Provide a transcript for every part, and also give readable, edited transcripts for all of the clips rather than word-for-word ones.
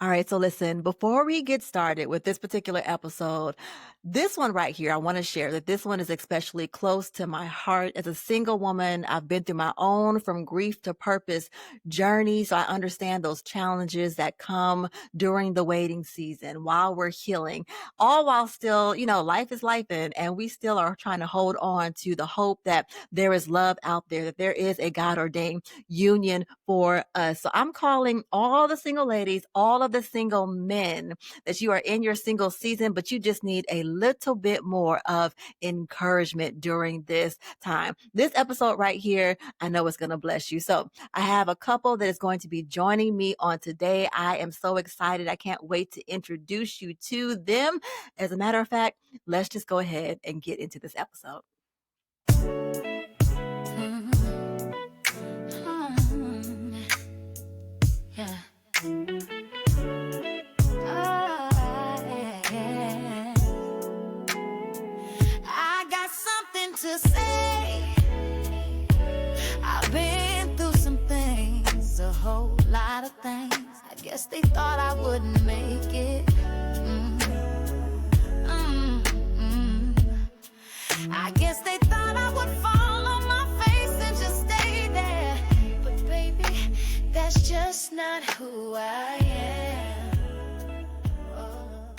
All right, so listen, before we get started with this particular episode, this one right here, I want to share that this one is especially close to my heart. As a single woman, I've been through my own from grief to purpose journey. So I understand those challenges that come during the waiting season while we're healing, all while still, life is life and we still are trying to hold on to the hope that there is love out there, that there is a God ordained union for us. So I'm calling all the single ladies, all of the single men that you are in your single season, but you just need a little bit more of encouragement during this time. This episode right here, I know it's going to bless you. So I have a couple that is going to be joining me on today. I am so excited. I can't wait to introduce you to them. As a matter of fact, let's just go ahead and get into this episode. Yeah. I got something to say. I've been through some things, a whole lot of things. I guess they thought I wouldn't make it. I guess they thought I would fall on my face and just stay there. But baby, that's just not who I am. Oh.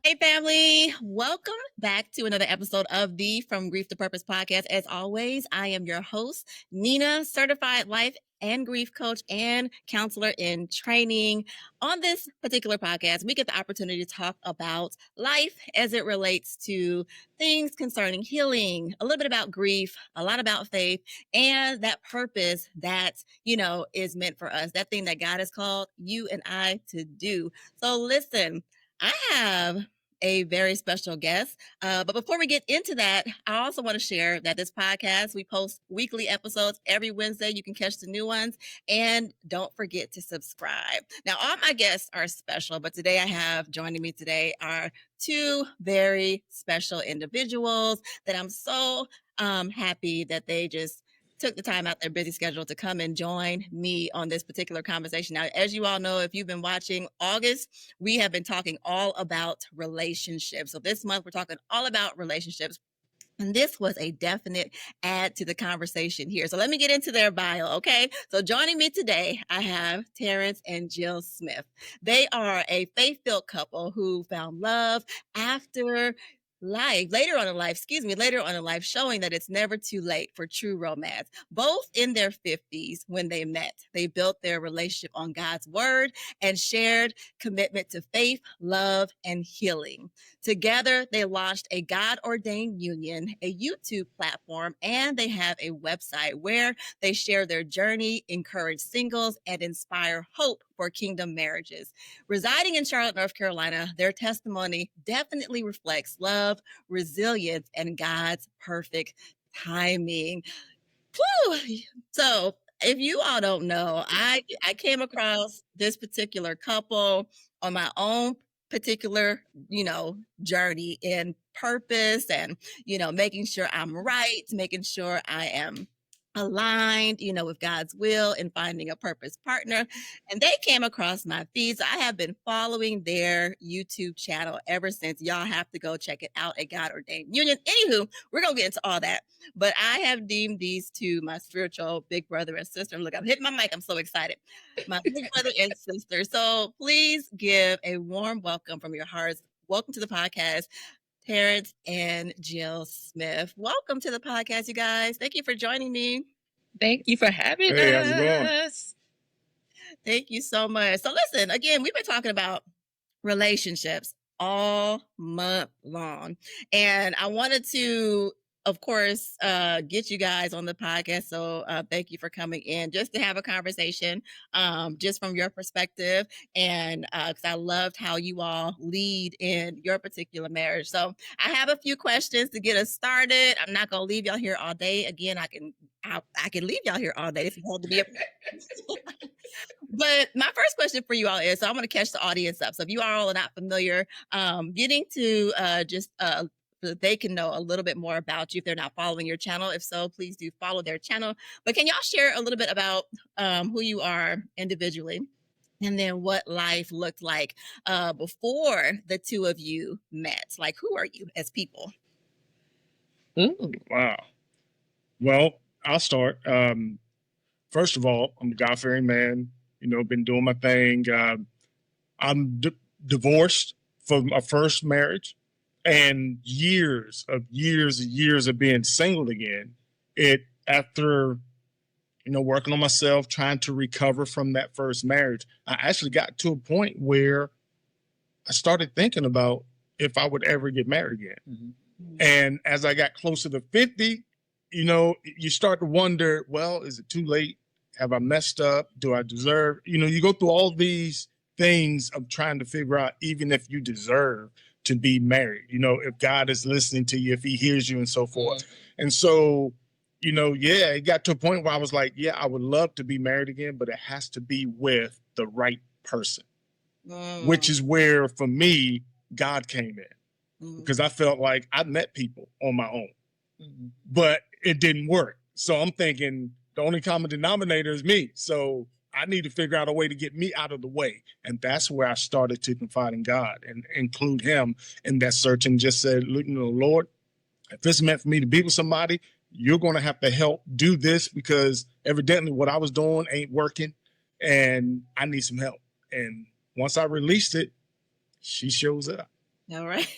Hey family, welcome back to another episode of the From Grief to Purpose podcast. As always, I am your host, Nina, certified life and grief coach and counselor in training. On this particular podcast, we get the opportunity to talk about life as it relates to things concerning healing, a little bit about grief, a lot about faith, and that purpose that, is meant for us, that thing that God has called you and I to do. So listen, I have a very special guest. But before we get into that, I also want to share that this podcast, we post weekly episodes every Wednesday. You can catch the new ones, and don't forget to subscribe. Now, all my guests are special, but today joining me today are two very special individuals that I'm so happy that they just took the time out their busy schedule to come and join me on this particular conversation. Now, as you all know, if you've been watching August, we have been talking all about relationships. So this month, we're talking all about relationships. And this was a definite add to the conversation here. So let me get into their bio, okay? So joining me today, I have Terence and Jill Smith. They are a faith-filled couple who found love later on in life, showing that it's never too late for true romance. Both in their 50s when they met, they built their relationship on God's word and shared commitment to faith, love, and healing. Together, they launched A God-Ordained Union, a YouTube platform, and they have a website where they share their journey, encourage singles, and inspire hope for kingdom marriages. Residing in Charlotte, North Carolina, their testimony definitely reflects love, resilience, and God's perfect timing. Whew. So if you all don't know, I came across this particular couple on my own particular, journey in purpose and, making sure I'm right, making sure I am aligned, with God's will and finding a purpose partner. And they came across my feeds. I have been following their YouTube channel ever since. Y'all have to go check it out, A God-Ordained Union. Anywho, we're going to get into all that. But I have deemed these two my spiritual big brother and sister. Look, I'm hitting my mic. I'm so excited. My big brother and sister. So please give a warm welcome from your hearts. Welcome to the podcast, Terence and Jill Smith. Welcome to the podcast, you guys. Thank you for joining me. Thank you for having us. Hey, how's it going? Thank you so much. So listen, again, we've been talking about relationships all month long. And I wanted to, of course, get you guys on the podcast. So thank you for coming in just to have a conversation, just from your perspective. And because I loved how you all lead in your particular marriage. So I have a few questions to get us started. I'm not going to leave y'all here all day. Again, I can leave y'all here all day if you want to be a But my first question for you all is, so I'm going to catch the audience up. So if you all are not familiar, getting to so that they can know a little bit more about you if they're not following your channel. If so, please do follow their channel. But can y'all share a little bit about who you are individually? And then what life looked like before the two of you met. Like, who are you as people? Ooh. Wow. Well, I'll start. First of all, I'm a God-fearing man. Been doing my thing. I'm divorced from my first marriage, and years of being single again. After working on myself, trying to recover from that first marriage, I actually got to a point where I started thinking about if I would ever get married again. Mm-hmm. And as I got closer to 50, you start to wonder, well, is it too late? Have I messed up? Do I deserve? You go through all these things of trying to figure out even if you deserve to be married, if God is listening to you, if he hears you and so forth. Mm-hmm. And so, it got to a point where I was like, yeah, I would love to be married again, but it has to be with the right person, which is where, for me, God came in, because I felt like I met people on my own, but it didn't work. So I'm thinking the only common denominator is me. So I need to figure out a way to get me out of the way. And that's where I started to confide in God and include him in that search, and just said, Lord, if it's meant for me to be with somebody, you're going to have to help do this, because evidently what I was doing ain't working and I need some help. And once I released it, she shows up. All right.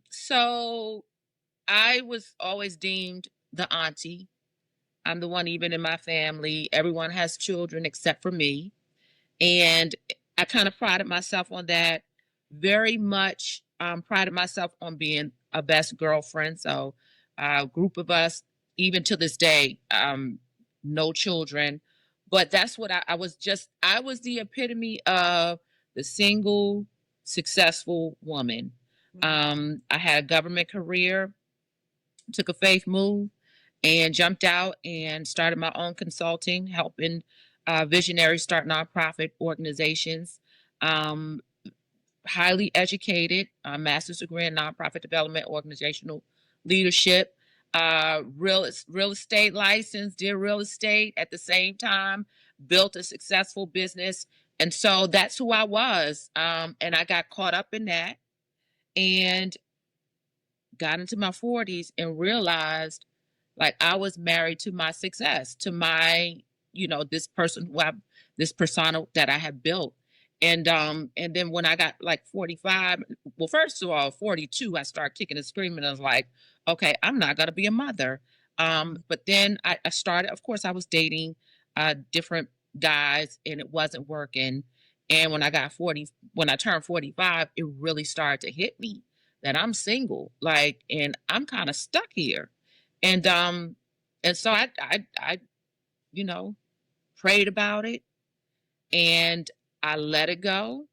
So I was always deemed the auntie. I'm the one, even in my family, everyone has children except for me. And I kind of prided myself on that. Very much prided myself on being a best girlfriend. So a group of us, even to this day, no children. But that's what I was the epitome of the single, successful woman. I had a government career, took a faith move, and jumped out and started my own consulting, helping visionaries start nonprofit organizations. Highly educated, master's degree in nonprofit development, organizational leadership, real estate license, did real estate at the same time, built a successful business. And so that's who I was. And I got caught up in that and got into my 40s and realized, like, I was married to my success, to my, this persona that I have built. And then when I got like 45, well, first of all, 42, I started kicking and screaming. I was like, okay, I'm not going to be a mother. But then I started, of course, I was dating different guys and it wasn't working. And when I turned 45, it really started to hit me that I'm single, and I'm kind of stuck here. And so I prayed about it and I let it go.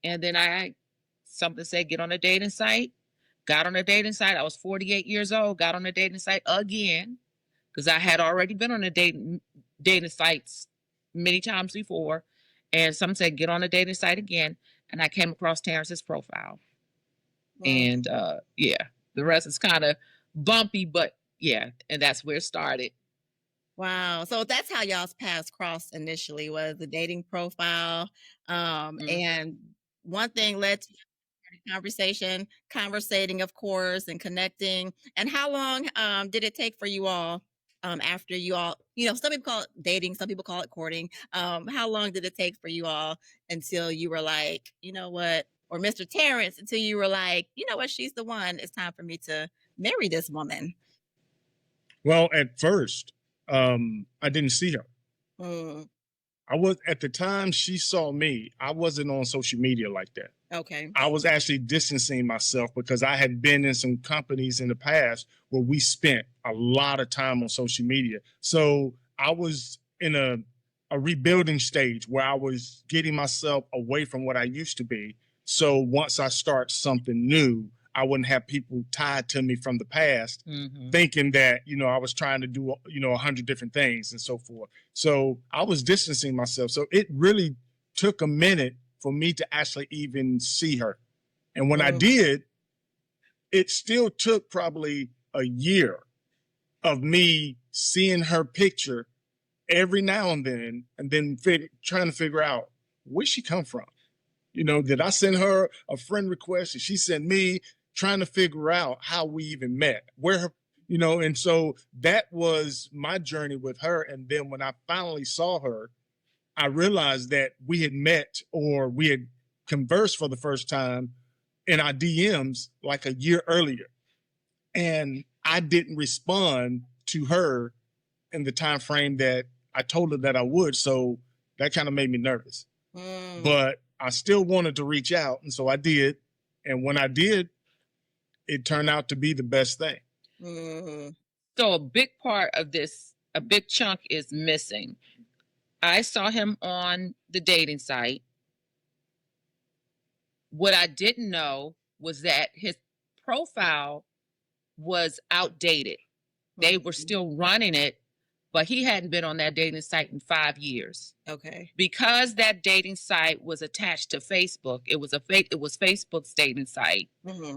And then something said, get on a dating site. Got on a dating site. I was 48 years old, got on a dating site again, because I had already been on a dating sites many times before. And some said, get on a dating site again. And I came across Terence's profile. Wow. And the rest is kind of bumpy, but yeah, and that's where it started. Wow. So that's how y'all's paths crossed initially, was the dating profile. And one thing led to conversation, conversating, of course, and connecting. And how long did it take for you all after you all, some people call it dating, some people call it courting. How long did it take for you all until you were like, you know what, or Mr. Terence, until you were like, you know what, she's the one, it's time for me to marry this woman? Well, at first, I didn't see her. I was, at the time she saw me, I wasn't on social media like that. Okay. I was actually distancing myself because I had been in some companies in the past where we spent a lot of time on social media. So I was in a rebuilding stage where I was getting myself away from what I used to be. So once I start something new, I wouldn't have people tied to me from the past, thinking that, I was trying to do, 100 different things and so forth. So I was distancing myself. So it really took a minute for me to actually even see her. And when I did, it still took probably a year of me seeing her picture every now and then trying to figure out where she come from. Did I send her a friend request and she sent me, trying to figure out how we even met, and so that was my journey with her. And then when I finally saw her, I realized that we had met, or we had conversed for the first time in our DMs like a year earlier. And I didn't respond to her in the time frame that I told her that I would. So that kind of made me nervous. But I still wanted to reach out. And so I did. And when I did, it turned out to be the best thing. So a big part of this, a big chunk is missing. I saw him on the dating site. What I didn't know was that his profile was outdated. They were still running it, but he hadn't been on that dating site in 5 years. Okay. Because that dating site was attached to Facebook, it was Facebook's dating site.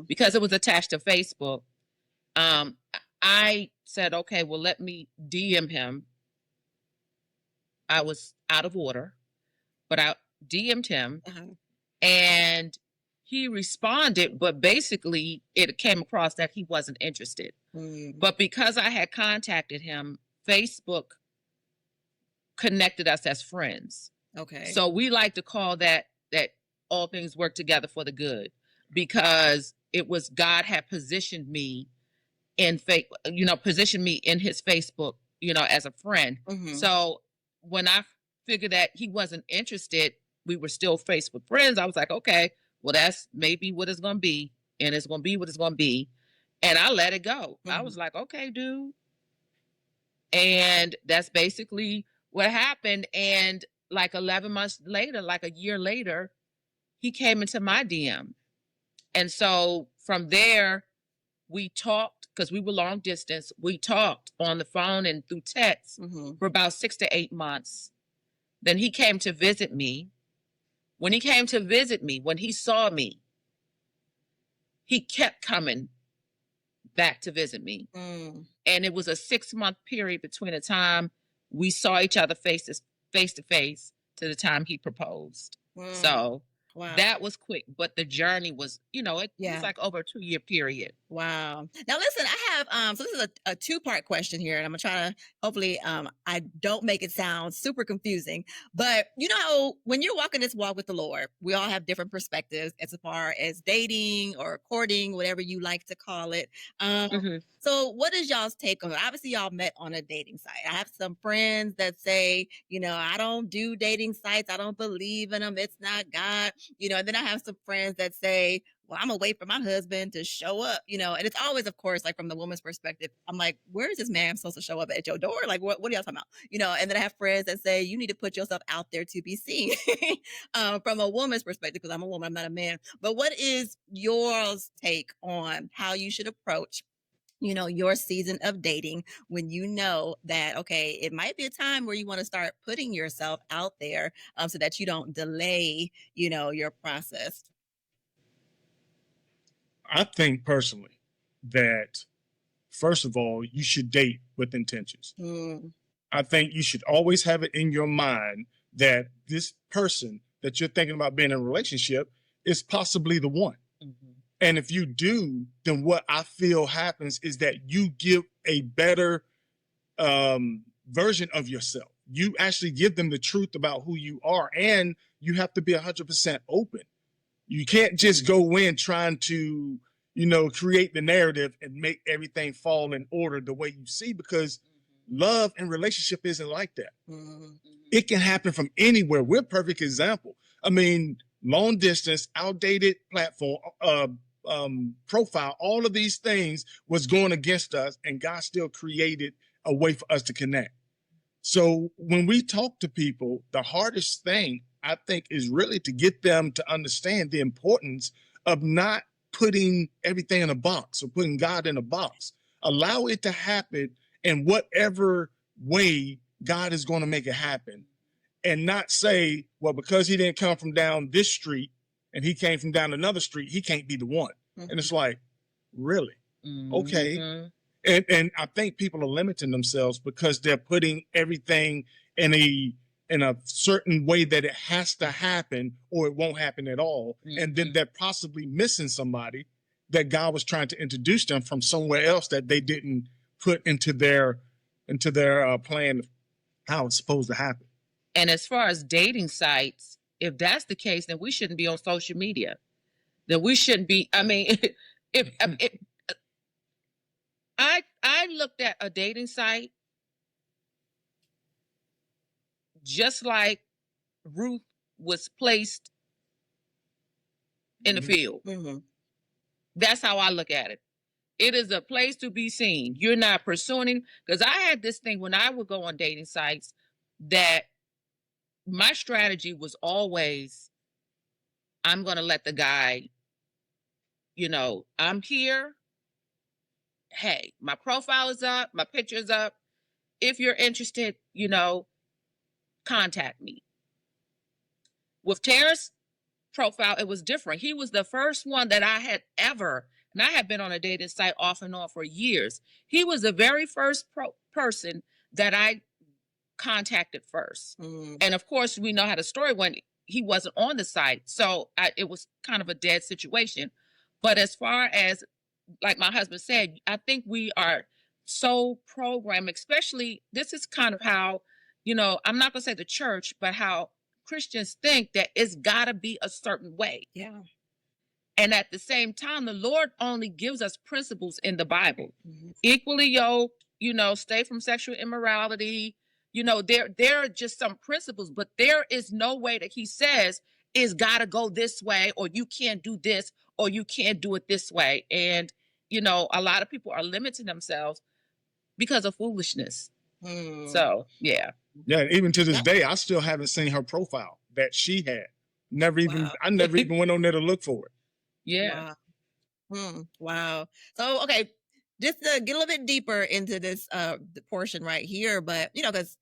Because it was attached to Facebook, I said, okay, well, let me DM him. I was out of order, but I DM'd him, and he responded, but basically it came across that he wasn't interested. But because I had contacted him, Facebook connected us as friends. Okay. So we like to call that all things work together for the good, because it was God had positioned me in positioned me in his Facebook, as a friend. So when I figured that he wasn't interested, we were still Facebook friends. I was like, okay, well, that's maybe what it's going to be, and it's going to be what it's going to be. And I let it go. I was like, okay, dude. And that's basically what happened. And like 11 months later, like a year later, he came into my DM. And so from there, we talked, because we were long distance. We talked on the phone and through text for about 6 to 8 months. Then he came to visit me. When he came to visit me, when he saw me, he kept coming back to visit me. And it was a 6-month period between the time we saw each other face to face to the time he proposed. So that was quick, but the journey was, it was like over a 2-year period. Wow. Now listen, I have so this is a 2-part question here, and I'm gonna try to hopefully I don't make it sound super confusing. But when you're walking this walk with the Lord, we all have different perspectives as far as dating or courting, whatever you like to call it. So what is y'all's take on it? Obviously, y'all met on a dating site. I have some friends that say, I don't do dating sites. I don't believe in them. It's not God. And then I have some friends that say, well, I'm gonna wait for my husband to show up, and it's always, of course, like from the woman's perspective, I'm like, where is this man supposed to show up at your door? Like, what are y'all talking about? And then I have friends that say, you need to put yourself out there to be seen from a woman's perspective, because I'm a woman, I'm not a man. But what is yours take on how you should approach your season of dating when you know that, okay, it might be a time where you want to start putting yourself out there so that you don't delay, your process? I think personally that, first of all, you should date with intentions. I think you should always have it in your mind that this person that you're thinking about being in a relationship is possibly the one. And if you do, then what I feel happens is that you give a better version of yourself. You actually give them the truth about who you are, and you have to be 100% open. You can't just go in trying to, create the narrative and make everything fall in order the way you see, because love and relationship isn't like that. It can happen from anywhere. We're a perfect example. I mean, long distance, outdated platform, profile, all of these things was going against us, and God still created a way for us to connect. So when we talk to people, the hardest thing I think is really to get them to understand the importance of not putting everything in a box or putting God in a box. Allow it to happen in whatever way God is going to make it happen, and not say, well, because he didn't come from down this street and he came from down another street, he can't be the one. And it's like, really? Okay. And I think people are limiting themselves because they're putting everything in a certain way that it has to happen or it won't happen at all. Mm-hmm. And then they're possibly missing somebody that God was trying to introduce them from somewhere else that they didn't put into their plan of how it's supposed to happen. And as far as dating sites, if that's the case, then we shouldn't be on social media. Then we shouldn't be. I mean, if I looked at a dating site just like Ruth was placed in the field. Mm-hmm. That's how I look at it. It is a place to be seen. You're not pursuing, because I had this thing when I would go on dating sites that my strategy was always, I'm going to let the guy, I'm here. Hey, my profile is up, my picture is up. If you're interested, contact me. With Terrence's profile, it was different. He was the first one that I had ever, and I had been on a dating site off and on for years. He was the very first person that I contacted first. Mm. And of course, we know how the story went. He wasn't on the site. So it was kind of a dead situation. But as far as, like my husband said, I think we are so programmed, especially, this is kind of how, I'm not going to say the church, but how Christians think that it's got to be a certain way. Yeah. And at the same time, the Lord only gives us principles in the Bible. Mm-hmm. Equally yoked, stay from sexual immorality. There are just some principles, but there is no way that he says it's got to go this way, or you can't do this, or you can't do it this way. And, a lot of people are limiting themselves because of foolishness. Mm. So, yeah. Yeah, even to this day, I still haven't seen her profile that she had. I never even went on there to look for it. Yeah. Wow. Wow. So, okay, just to get a little bit deeper into this the portion right here, but because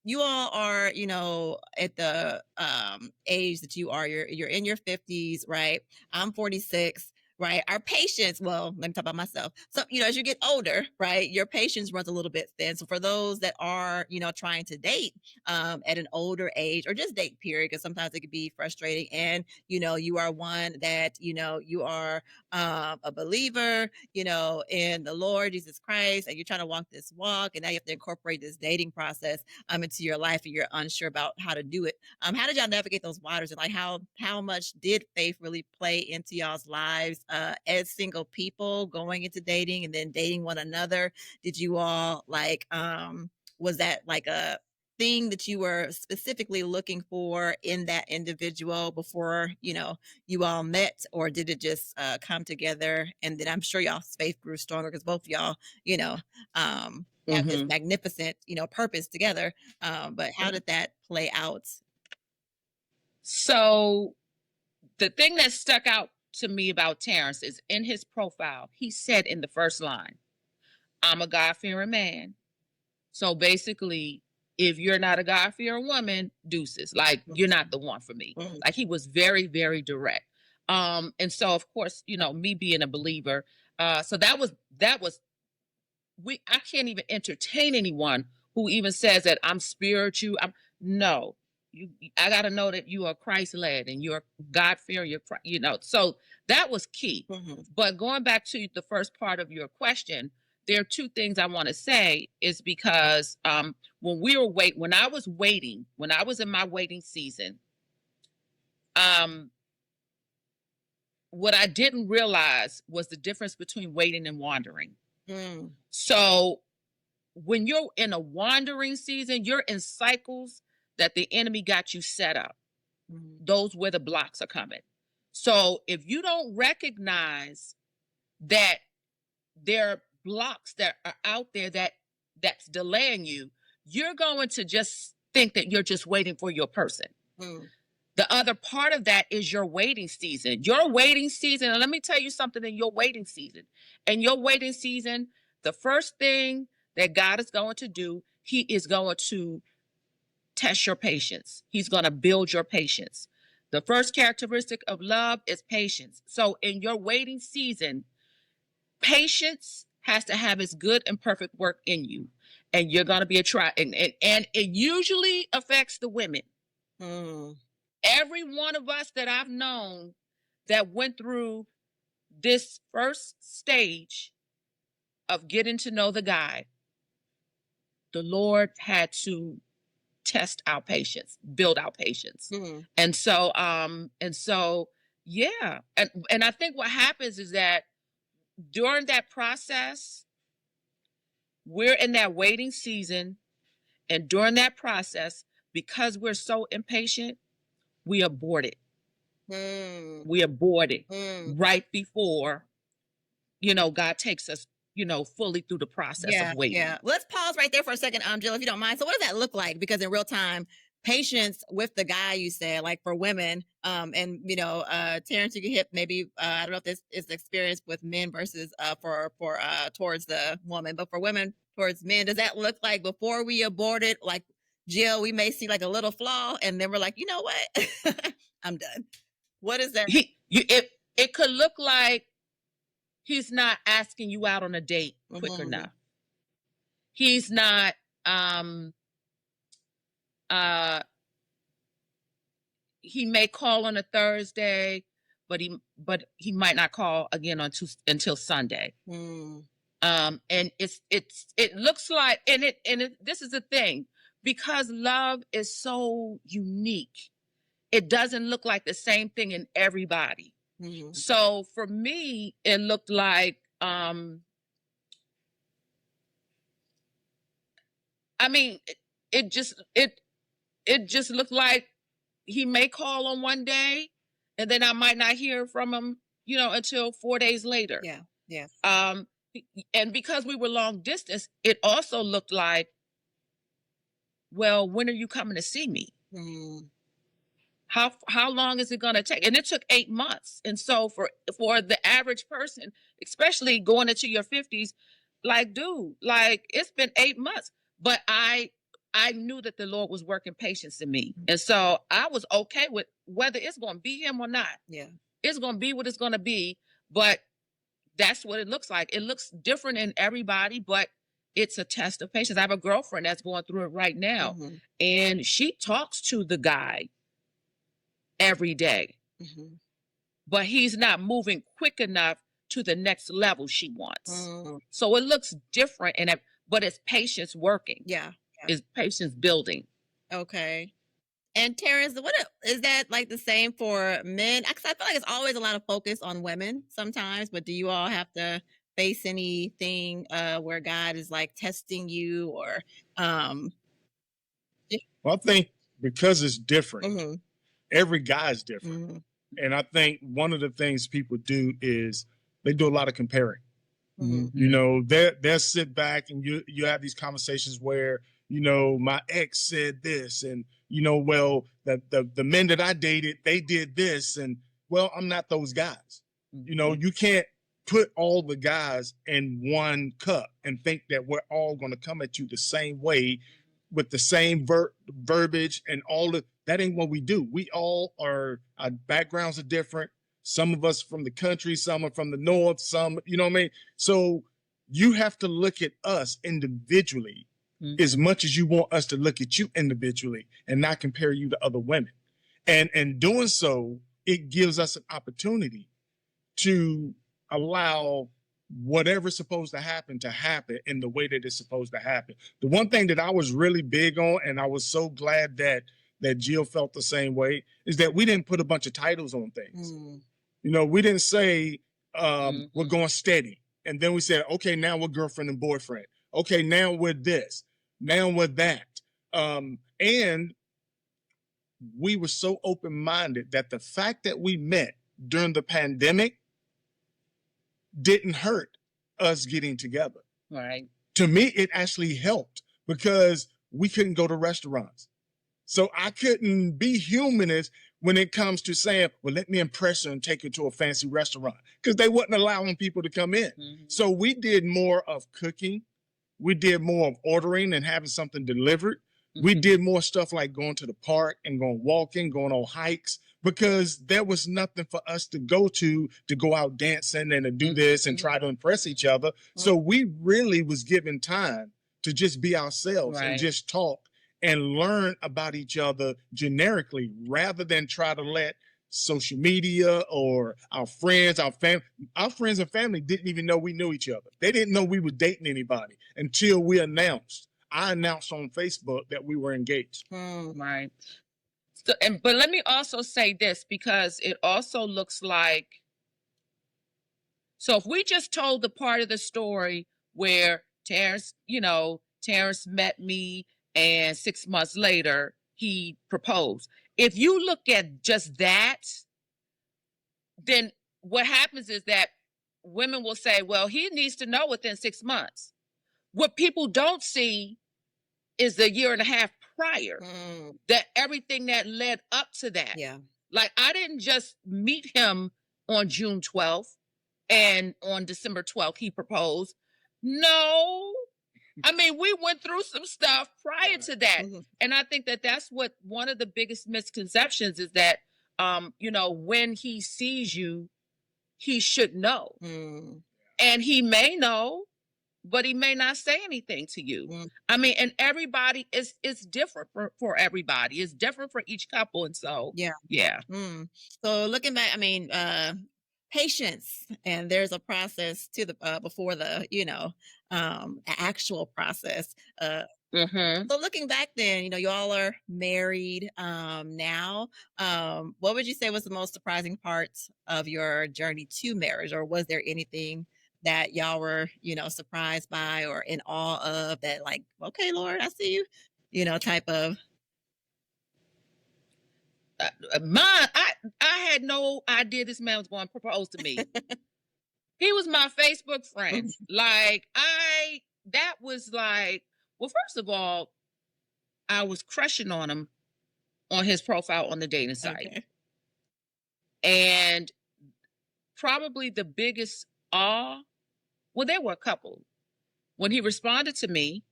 you all are, at the age that you are, you're in your 50s, right? I'm 46. Right. Our patience, well, let me talk about myself. So, as you get older, right, your patience runs a little bit thin. So for those that are, trying to date at an older age, or just date period, because sometimes it can be frustrating, and, you are one that, you are a believer, in the Lord Jesus Christ, and you're trying to walk this walk, and now you have to incorporate this dating process into your life, and you're unsure about how to do it. How did y'all navigate those waters, and like how much did faith really play into y'all's lives as single people going into dating and then dating one another? Did you all was that like a thing that you were specifically looking for in that individual before you all met, or did it just come together? And then I'm sure y'all's faith grew stronger because both of y'all have this magnificent purpose together, but how did that play out? So the thing that stuck out to me about Terence is in his profile, he said in the first line, I'm a God-fearing man. So basically, if you're not a God-fearing woman, deuces, like you're not the one for me. Like he was very, very direct. And so of course, me being a believer, so that was I can't even entertain anyone who even says that I'm spiritual. No. I got to know that you are Christ-led and you're God-fearing, so that was key. But going back to the first part of your question, there are two things I want to say is because when I was in my waiting season, what I didn't realize was the difference between waiting and wandering. So when you're in a wandering season, you're in cycles that the enemy got you set up. Those where the blocks are coming. So if you don't recognize that there are blocks that are out there that's delaying you, you're going to just think that you're just waiting for your person. The other part of that is your waiting season. Your waiting season, and let me tell you something in your waiting season. In your waiting season, the first thing that God is going to do, he is going to test your patience. He's going to build your patience. The first characteristic of love is patience. So in your waiting season, patience has to have its good and perfect work in you. And you're going to be a try. And it usually affects the women. Every one of us that I've known that went through this first stage of getting to know the guy, the Lord had to test our patience, build our patience. And so yeah. And I think what happens is that during that process, we're in that waiting season. And during that process, because we're so impatient, we abort it. We abort it right before, God takes us, fully through the process of waiting. Yeah. Let's pause right there for a second, Jill, if you don't mind. So what does that look like? Because in real time, patience with the guy, you said, like for women, and Terence, you can hit maybe, I don't know if this is the experience with men versus for towards the woman, but for women towards men, does that look like before we abort it? Like Jill, we may see like a little flaw, and then we're like, you know what, I'm done. What is that? It could look like he's not asking you out on a date quick enough. He's not he may call on a Thursday, but he might not call again until Sunday. And it looks like, and this is the thing, because love is so unique, it doesn't look like the same thing in everybody. So for me, it looked like it just looked like he may call on one day, and then I might not hear from him, until 4 days later. Yeah. And because we were long distance, it also looked like, well, when are you coming to see me? How long is it going to take? And it took 8 months. And so for the average person, especially going into your 50s, like, dude, like, it's been 8 months. But I knew that the Lord was working patience in me. And so I was okay with whether it's going to be him or not. Yeah. It's going to be what it's going to be. But that's what it looks like. It looks different in everybody, but it's a test of patience. I have a girlfriend that's going through it right now. And she talks to the guy every day, but he's not moving quick enough to the next level she wants. So it looks different, but it's patience working. Yeah. It's patience building. Okay. And Terence, what is that like the same for men? Because I feel like it's always a lot of focus on women sometimes, but do you all have to face anything where God is like testing you or Well, I think because it's different, every guy is different. And I think one of the things people do is they do a lot of comparing. They'll sit back and you have these conversations where, my ex said this, and, well, the men that I dated, they did this. And, well, I'm not those guys. You can't put all the guys in one cup and think that we're all going to come at you the same way with the same verbiage and all of that. Ain't what we do. We all our backgrounds are different. Some of us from the country, some are from the north, some, what I mean? So you have to look at us individually as much as you want us to look at you individually and not compare you to other women. And doing so, it gives us an opportunity to allow whatever's supposed to happen in the way that it's supposed to happen. The one thing that I was really big on, and I was so glad that Jill felt the same way, is that we didn't put a bunch of titles on things. We didn't say we're going steady. And then we said, okay, now we're girlfriend and boyfriend. Okay, now we're this. Now we're that. And we were so open-minded that the fact that we met during the pandemic didn't hurt us getting together. Right. To me, it actually helped because we couldn't go to restaurants. So I couldn't be humanist when it comes to saying, well, let me impress her and take her to a fancy restaurant, because they wasn't allowing people to come in. So we did more of cooking. We did more of ordering and having something delivered. We did more stuff like going to the park and going walking, going on hikes, because there was nothing for us to go out dancing and to do this and try to impress each other. So we really was given time to just be ourselves and just talk and learn about each other generically, rather than try to let social media or our friends and family didn't even know we knew each other. They didn't know we were dating anybody until I announced on Facebook that we were engaged. Right. So, but let me also say this, because it also looks like, so if we just told the part of the story where Terence met me and 6 months later he proposed. If you look at just that, then what happens is that women will say, well, he needs to know within 6 months. What people don't see is the year and a half prior, that everything that led up to that. Yeah. Like, I didn't just meet him on June 12th and on December 12th he proposed. No. I mean, we went through some stuff prior to that. And I think that that's what one of the biggest misconceptions is, that, when he sees you, he should know. And he may know, but he may not say anything to you. I mean, and everybody it's different for everybody. It's different for each couple. And so, yeah. So looking back, I mean, patience, and there's a process to the before the actual process. So looking back then, you all are married now. What would you say was the most surprising part of your journey to marriage, or was there anything that y'all were surprised by or in awe of, that like, okay, Lord, I see you, type of? I had no idea this man was going to propose to me. He was my Facebook friend. That was like, well, first of all, I was crushing on him on his profile on the dating site. Okay. And probably the biggest awe, well, there were a couple. When he responded to me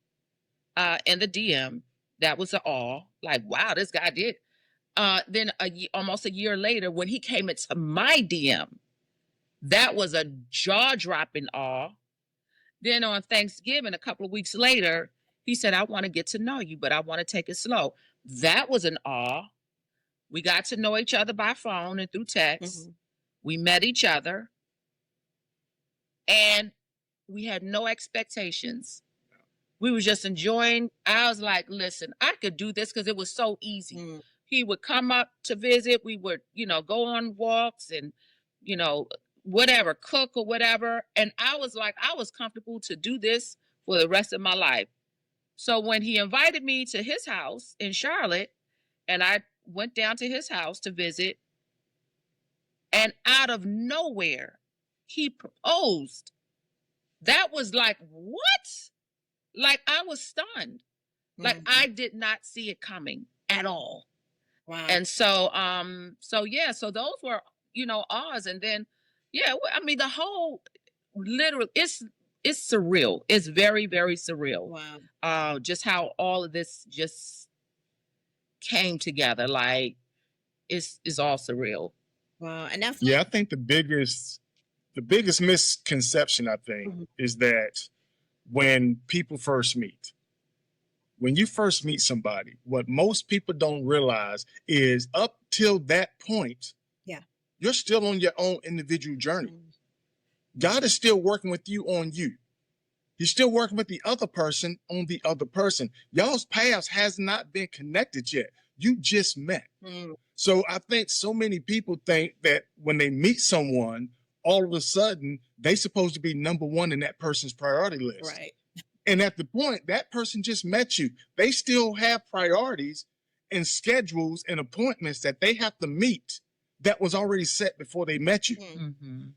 in the DM, that was an awe. Like, wow, this guy did. Then almost a year later, when he came into my DM, that was a jaw-dropping awe. Then on Thanksgiving, a couple of weeks later, he said, I want to get to know you, but I want to take it slow. That was an awe. We got to know each other by phone and through text. We met each other, and we had no expectations. We were just enjoying. I was like, listen, I could do this because it was so easy. He would come up to visit. We would, go on walks and, whatever, cook or whatever. And I was like, I was comfortable to do this for the rest of my life. So when he invited me to his house in Charlotte, and I went down to his house to visit, and out of nowhere, he proposed. That was like, what? Like, I was stunned. Like, I did not see it coming at all. Wow. And so, so those were, awes. And then, I mean, the whole, literally, it's surreal. It's very, very surreal. Wow. Just how all of this just came together. Like, it's all surreal. Wow. And that's, I think the biggest misconception, I think, is that when people first meet, when you first meet somebody, what most people don't realize is up till that point, you're still on your own individual journey. God is still working with you on you. He's still working with the other person on the other person. Y'all's paths has not been connected yet. You just met. So I think so many people think that when they meet someone, all of a sudden, they're supposed to be number one in that person's priority list. right. And at the point, that person just met you. They still have priorities and schedules and appointments that they have to meet that was already set before they met you.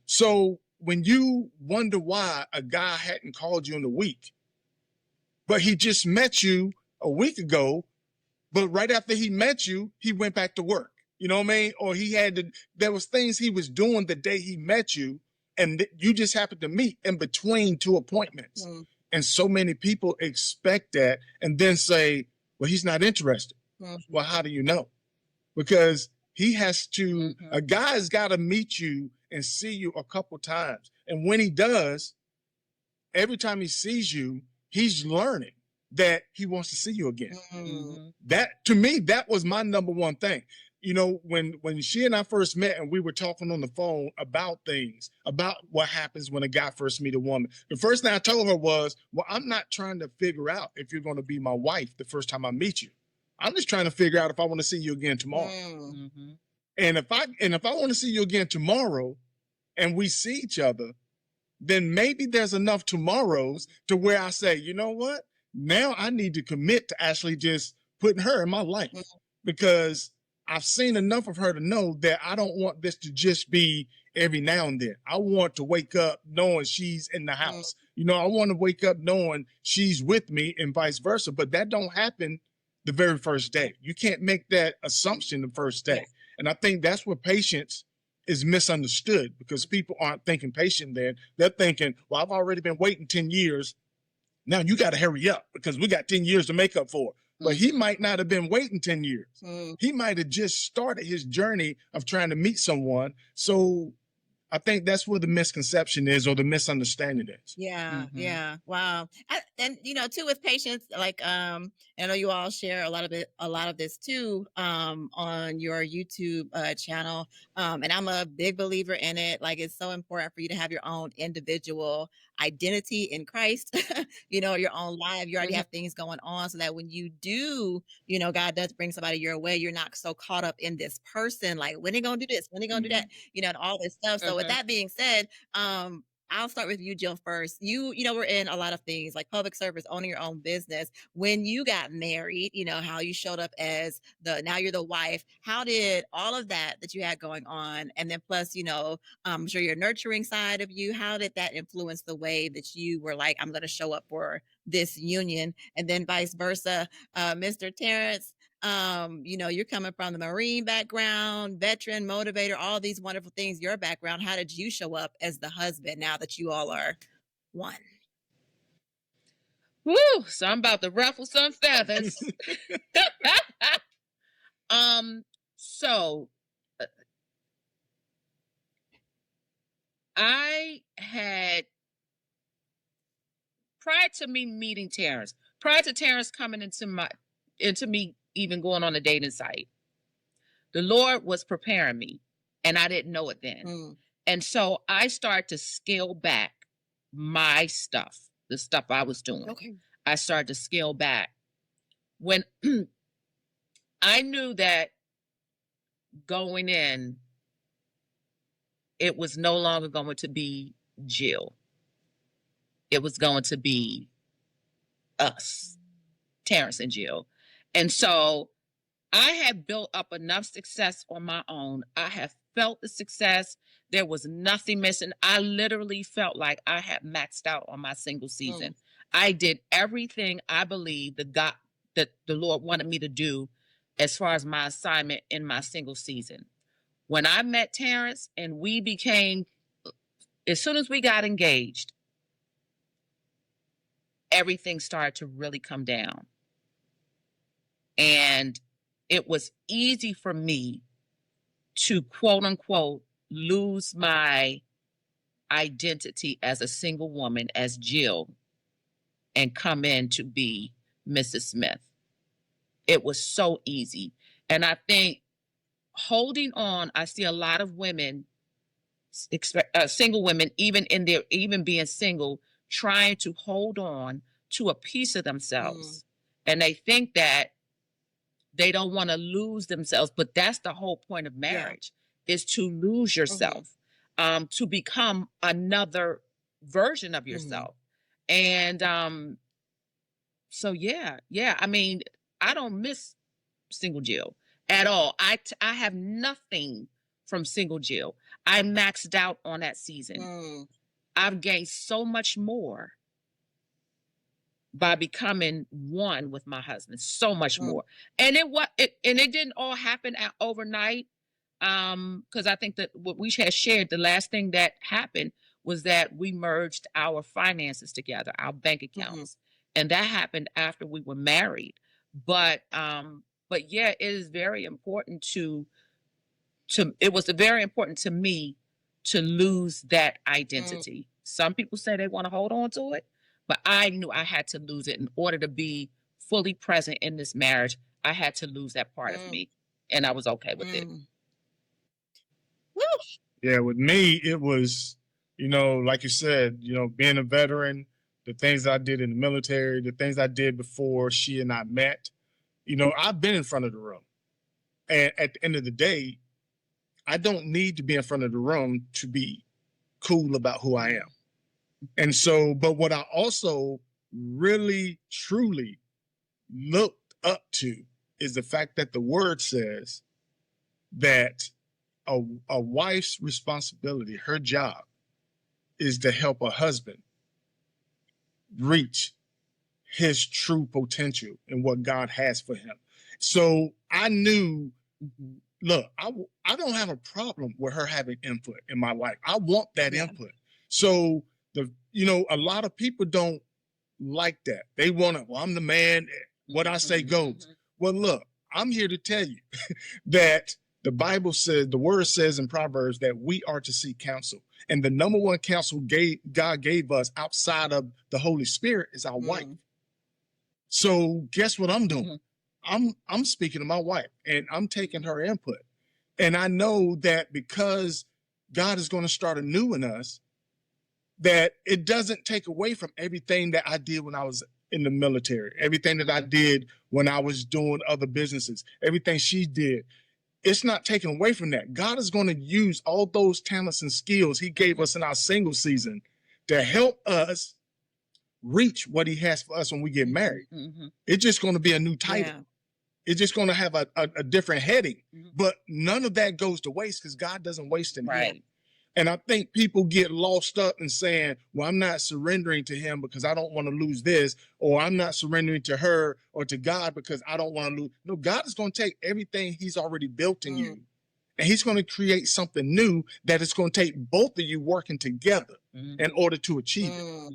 So when you wonder why a guy hadn't called you in a week, but he just met you a week ago, but right after he met you, he went back to work. You know what I mean? Or there was things he was doing the day he met you, and you just happened to meet in between two appointments. And so many people expect that and then say, Well, he's not interested. Mhm. Well, how do you know? Because he has to, Mhm. a guy's got to meet you and see you a couple times. And when he does, every time he sees you, he's learning that he wants to see you again. Mhm. That, to me, that was my number one thing. You know, when she and I first met and we were talking on the phone about things, about what happens when a guy first meet a woman, the first thing I told her was, well, I'm not trying to figure out if you're going to be my wife the first time I meet you. I'm just trying to figure out if I want to see you again tomorrow. Mhm. And if I want to see you again tomorrow and we see each other, then maybe there's enough tomorrows to where I say, you know what? Now I need to commit to actually just putting her in my life, because I've seen enough of her to know that I don't want this to just be every now and then. I want to wake up knowing she's in the house. You know, I want to wake up knowing she's with me and vice versa. But that don't happen the very first day. You can't make that assumption the first day. And I think that's where patience is misunderstood, because people aren't thinking patient then. They're thinking, well, I've already been waiting 10 years. Now you got to hurry up because we got 10 years to make up for. But he might not have been waiting 10 years. He might have just started his journey of trying to meet someone. So I think that's where the misconception is, or the misunderstanding is. Yeah, Mhm. yeah. Wow. And you know, too, with patience, like I know you all share a lot of this too on your YouTube channel. And I'm a big believer in it. Like, it's so important for you to have your own individual identity in Christ. You know, your own life. You already have things going on, so that when you do, you know, God does bring somebody your way, you're not so caught up in this person, like, when they gonna do this, when they gonna do that, you know, and all this stuff. So with that being said, I'll start with you, Jill, first. You know, we're in a lot of things like public service, owning your own business. When you got married, you know, how you showed up as now you're the wife. How did all of that you had going on, and then plus, you know, I'm sure your nurturing side of you, how did that influence the way that you were like, I'm going to show up for this union? And then vice versa, Mr. Terrence, you know, you're coming from the Marine background, veteran, motivator, all these wonderful things, your background. How did you show up as the husband now that you all are one? Woo! So I'm about to ruffle some feathers. So I had, prior to me meeting Terrence, prior to Terrence coming into me even going on a dating site, the Lord was preparing me, and I didn't know it then. And so I started to scale back my stuff, the stuff I was doing. Okay. I started to scale back when I knew that going in, it was no longer going to be Jill. It was going to be us, Terence and Jill. And so I had built up enough success on my own. I have felt the success. There was nothing missing. I literally felt like I had maxed out on my single season. I did everything I believed that the Lord wanted me to do as far as my assignment in my single season. When I met Terrence and we became, as soon as we got engaged, everything started to really come down. And it was easy for me to, quote unquote, lose my identity as a single woman, as Jill, and come in to be Mrs. Smith. It was so easy. And I think holding on, I see a lot of women, single women, even being single, trying to hold on to a piece of themselves. And they think that they don't want to lose themselves, but that's the whole point of marriage, is to lose yourself, to become another version of yourself. And so yeah, I mean, I don't miss single Jill at all. I have nothing from single Jill. I maxed out on that season. I've gained so much more by becoming one with my husband, so much more. And it didn't all happen overnight. Because I think that what we had shared, the last thing that happened was that we merged our finances together, our bank accounts. And that happened after we were married. But yeah, it is very important it was very important to me to lose that identity. Some people say they want to hold on to it, but I knew I had to lose it in order to be fully present in this marriage. I had to lose that part of me, and I was okay with it. Woo! Yeah, with me, it was, like you said, being a veteran, the things I did in the military, the things I did before she and I met. I've been in front of the room. And at the end of the day, I don't need to be in front of the room to be cool about who I am. And so, but what I also really, truly looked up to is the fact that the word says that a wife's responsibility, her job, is to help a husband reach his true potential and what God has for him. So I knew, look, I don't have a problem with her having input in my life. I want that input. So a lot of people don't like that. They want to, well, I'm the man. What I say goes. Well, look, I'm here to tell you that the Bible says, the word says in Proverbs that we are to seek counsel. And the number one counsel God gave us outside of the Holy Spirit is our wife. So guess what I'm doing? I'm speaking to my wife and I'm taking her input. And I know that because God is going to start anew in us, that it doesn't take away from everything that I did when I was in the military, everything that I did when I was doing other businesses, everything she did. It's not taken away from that. God is going to use all those talents and skills he gave us in our single season to help us reach what he has for us when we get married. It's just going to be a new title. Yeah. It's just going to have a different heading. But none of that goes to waste because God doesn't waste anything. Right. And I think people get lost up in saying, well, I'm not surrendering to him because I don't want to lose this, or I'm not surrendering to her or to God because I don't want to lose. No, God is going to take everything he's already built in you, and he's going to create something new that is going to take both of you working together in order to achieve it.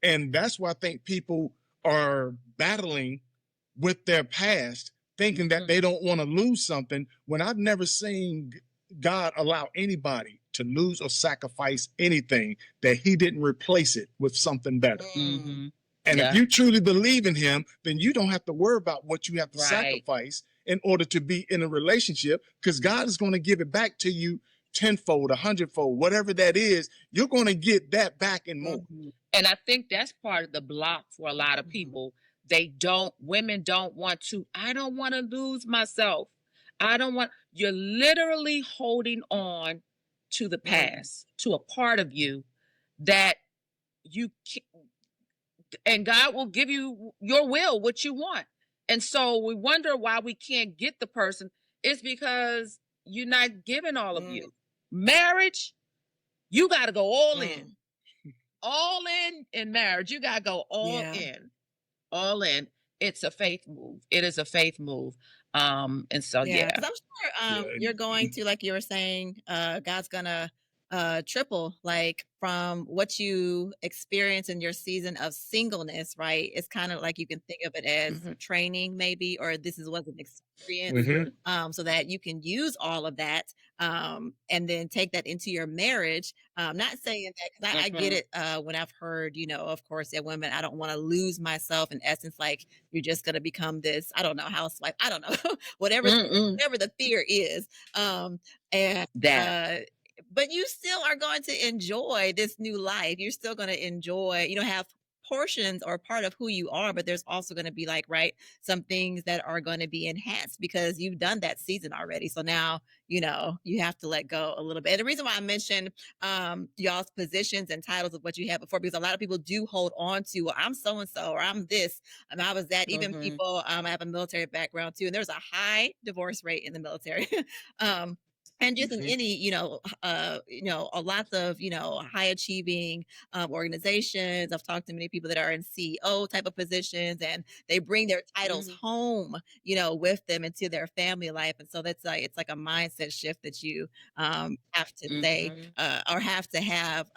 And that's why I think people are battling with their past, thinking that they don't want to lose something, when I've never seen God allow anybody to lose or sacrifice anything that he didn't replace it with something better. And if you truly believe in him, then you don't have to worry about what you have to sacrifice in order to be in a relationship, because God is going to give it back to you tenfold, 100-fold, whatever that is. You're going to get that back and more. And I think that's part of the block for a lot of people. Women don't want to, I don't want to lose myself. You're literally holding on to the past, to a part of you that and God will give you your will, what you want. And so we wonder why we can't get the person. It's because you're not giving all of you. Marriage, you got to go all in. All in marriage. You got to go all in. All in. It's a faith move. It is a faith move. And so, because I'm sure you're going to, like you were saying, God's gonna triple, like, from what you experience in your season of singleness, right? It's kind of like you can think of it as training, maybe, or this was an experience, so that you can use all of that, and then take that into your marriage. Not saying that, because I get it, when I've heard, of course, that women, I don't want to lose myself, in essence, like, you're just going to become this, I don't know, housewife, I don't know, whatever the fear is, and that. But you still are going to enjoy this new life. You're still going to enjoy, have portions or part of who you are, but there's also going to be, like, some things that are going to be enhanced because you've done that season already. So now, you have to let go a little bit. And the reason why I mentioned y'all's positions and titles of what you had before, because a lot of people do hold on to, well, I'm so-and-so, or I'm this, and I was that. Even people, I have a military background too, and there's a high divorce rate in the military. And just in any, a lots of, high achieving organizations. I've talked to many people that are in CEO type of positions, and they bring their titles home, with them into their family life. And so that's it's like a mindset shift that you have to say, or have to have,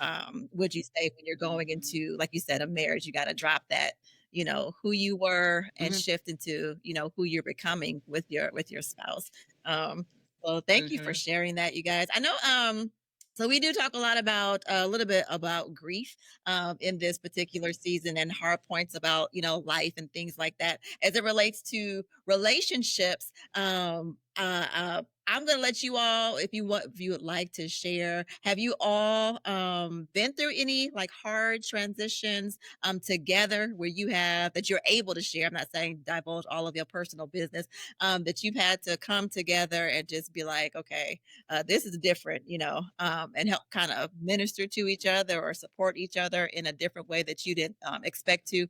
would you say, when you're going into, like you said, a marriage. You got to drop that, you know, who you were and Mhm. shift into, you know, who you're becoming with your spouse. Well, thank you for Mhm. sharing that, you guys. I know, so we do talk a lot about a little bit about grief in this particular season and hard points about, you know, life and things like that as it relates to relationships. I'm gonna let you all, if you want, if you would like to share. Have you all been through any like hard transitions together where you have that you're able to share? I'm not saying divulge all of your personal business, that you've had to come together and just be like, okay, this is different, you know, and help kind of minister to each other or support each other in a different way that you didn't expect to.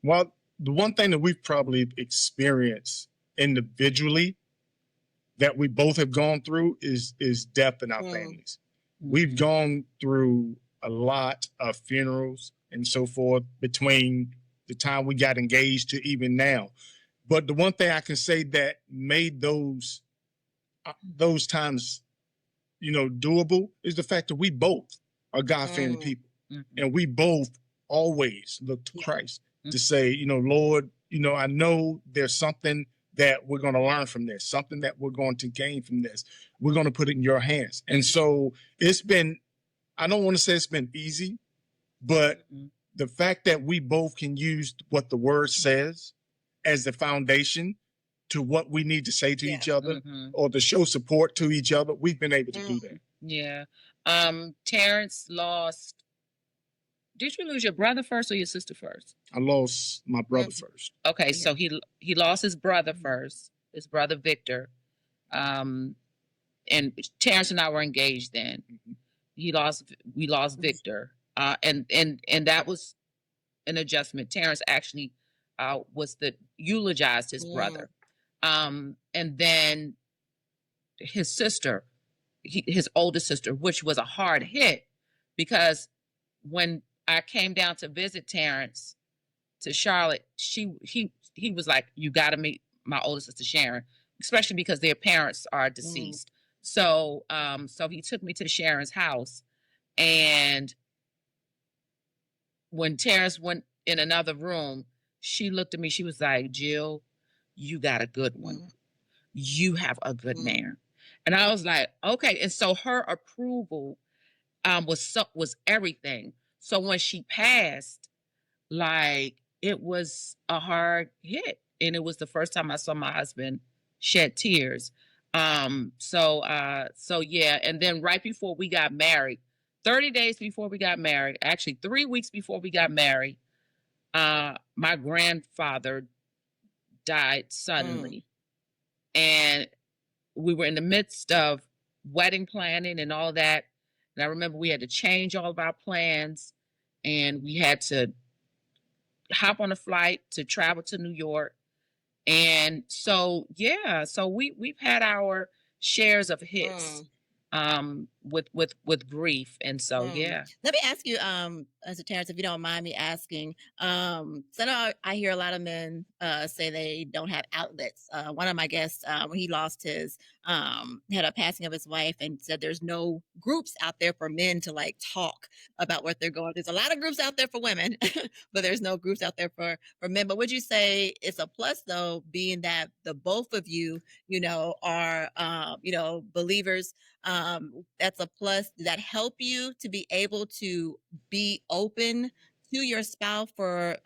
Well, the one thing that we've probably experienced individually that we both have gone through is death in our Mm. families. We've gone through a lot of funerals and so forth between the time we got engaged to even now. But the one thing I can say that made those times, you know, doable is the fact that we both are God-fearing Mm. people, Mhm. and we both always look to Yeah. Christ to Mhm. say, you know, Lord, you know, I know there's something that we're going to learn from this, something that we're going to gain from this. We're going to put it in your hands. And so it's been, I don't want to say it's been easy, but Mhm. the fact that we both can use what the word says as the foundation to what we need to say to Yeah. each other Mhm. or to show support to each other, we've been able to do Mm. that. Yeah. Terrence lost. Did you lose your brother first or your sister first? I lost my brother Mm. first. Okay, Yeah. so he lost his brother first. His brother Victor. Um, and Terrence and I were engaged then. Mhm. We lost Victor. And that was an adjustment. Terrence actually was the eulogized his Mm. brother. And then his sister, his oldest sister, which was a hard hit because when I came down to visit Terrence to Charlotte, he was like, "You got to meet my oldest sister Sharon," especially because their parents are Mm. deceased. So he took me to Sharon's house, and when Terrence went in another room, she looked at me. She was like, "Jill, you got a good one. Mm. You have a good Mm. man." And I was like, "Okay." And so her approval was everything. So when she passed, like it was a hard hit, and it was the first time I saw my husband shed tears. So yeah, and then right before we got married, 30 days before we got married, actually 3 weeks before we got married, my grandfather died Mm. suddenly, and we were in the midst of wedding planning and all that. And I remember we had to change all of our plans, and we had to hop on a flight to travel to New York. And so yeah, so we've had our shares of hits Mm. with grief. And so Mm. yeah. Let me ask you, Mr. Terrence, if you don't mind me asking, so I know I hear a lot of men say they don't have outlets. One of my guests, when he lost his, had a passing of his wife, and said there's no groups out there for men to like talk about what they're going. There's a lot of groups out there for women, but there's no groups out there for men. But would you say it's a plus though, being that the both of you, you know, are, you know, believers? That's a plus. Does that help you to be able to be open to your spouse for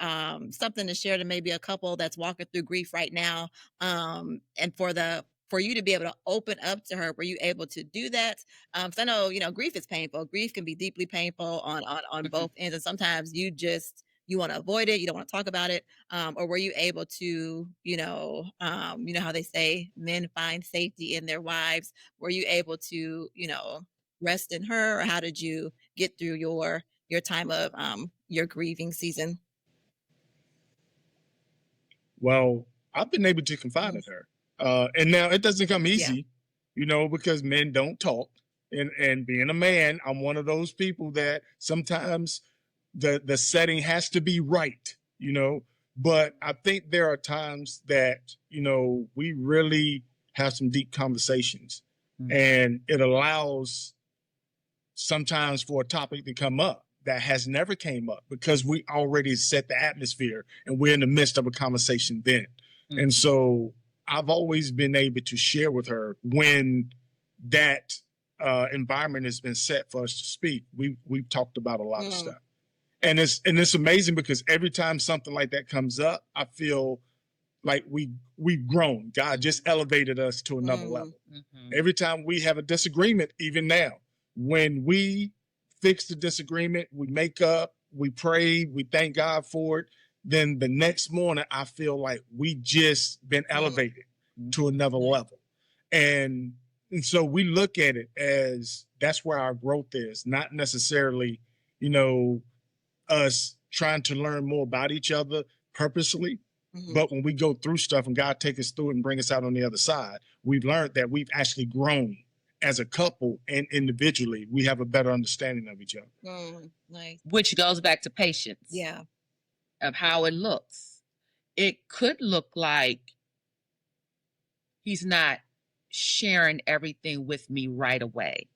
something to share to maybe a couple that's walking through grief right now, and for you to be able to open up to her? Were you able to do that? So I know, you know, grief is painful. Grief can be deeply painful on Mhm. both ends, and sometimes you want to avoid it, you don't want to talk about it. Or were you able to, you know how they say men find safety in their wives? Were you able to, you know, rest in her, or how did you get through your time of your grieving season? Well, I've been able to confide Mhm. in her. And now it doesn't come Yeah. easy, you know, because men don't talk. And being a man, I'm one of those people that sometimes the setting has to be right, you know. But I think there are times that, you know, we really have some deep conversations, Mhm. and it allows sometimes for a topic to come up. that has never came up because we already set the atmosphere and we're in the midst of a conversation then. Mm-hmm. And so I've always been able to share with her when that environment has been set for us to speak. We've talked about a lot of stuff. And it's amazing because every time something like that comes up, I feel like we've grown. God just elevated us to another level. Mm-hmm. Every time we have a disagreement, even now, when we fix the disagreement, we make up, we pray, we thank God for it, then the next morning I feel like we just been elevated to another level. And so we look at it as that's where our growth is, not necessarily, us trying to learn more about each other purposely. Mm-hmm. But when we go through stuff and God take us through it and bring us out on the other side, we've learned that we've actually grown as a couple and individually. We have a better understanding of each other. Nice. Which goes back to patience. Yeah. Of how it looks. It could look like he's not sharing everything with me right away.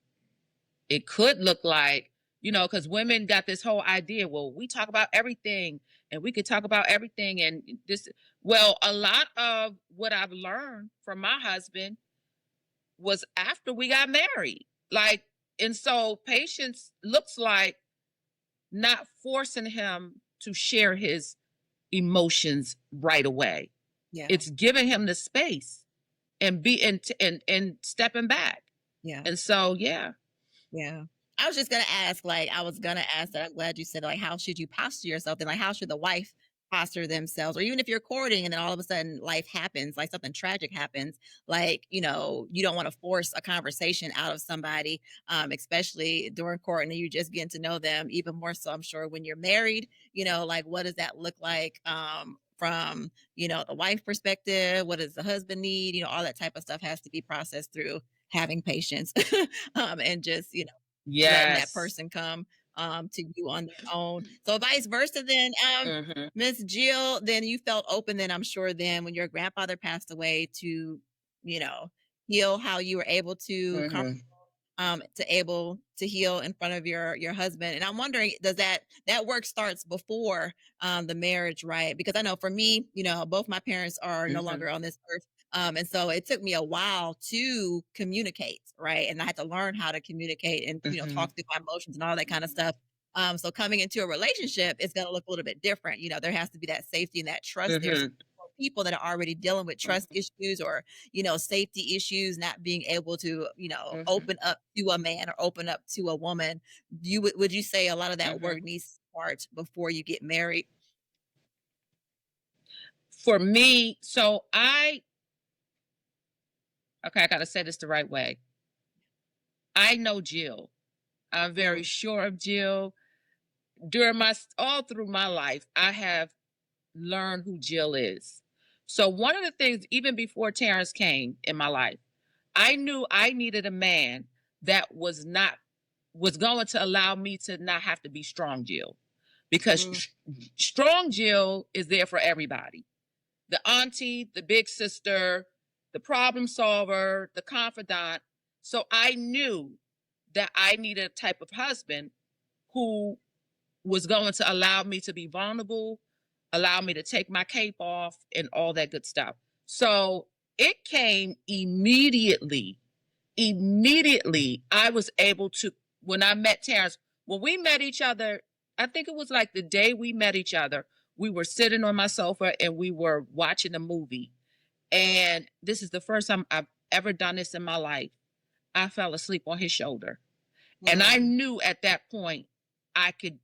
It could look like, because women got this whole idea, well, we talk about everything and we could talk about everything. And a lot of what I've learned from my husband was after we got married. And so patience looks like not forcing him to share his emotions right away. Yeah. It's giving him the space and and stepping back. Yeah. And so, yeah. Yeah. I was just going to ask, that. I'm glad you said, how should you posture yourself? Then, how should the wife posture themselves? Or even if you're courting and then all of a sudden life happens, something tragic happens, you don't want to force a conversation out of somebody, especially during courting and you just getting to know them even more so, I'm sure, when you're married, what does that look like from, the wife perspective? What does the husband need? All that type of stuff has to be processed through having patience and just, yes, letting that person come to you on their own. So vice versa then, Miss Jill, then you felt open then, I'm sure, then when your grandfather passed away to, heal how you were able to able to heal in front of your husband. And I'm wondering, does that work starts before the marriage, right? Because I know for me, both my parents are no longer on this earth. And so it took me a while to communicate, right? And I had to learn how to communicate and, talk through my emotions and all that kind of stuff. So coming into a relationship, it's going to look a little bit different. There has to be that safety and that trust. There's people that are already dealing with trust issues or, safety issues, not being able to, open up to a man or open up to a woman. Would you say a lot of that work needs to start before you get married? For me, I got to say this the right way. I know Jill. I'm very sure of Jill. All through my life, I have learned who Jill is. So one of the things, even before Terence came in my life, I knew I needed a man that was going to allow me to not have to be strong Jill, because strong Jill is there for everybody. The auntie, the big sister, the problem solver, the confidant. So I knew that I needed a type of husband who was going to allow me to be vulnerable, allow me to take my cape off and all that good stuff. So it came immediately. I was able to, when I met Terence, when we met each other, I think it was like the day we met each other, we were sitting on my sofa and we were watching a movie. And this is the first time I've ever done this in my life. I fell asleep on his shoulder. And I knew at that point I could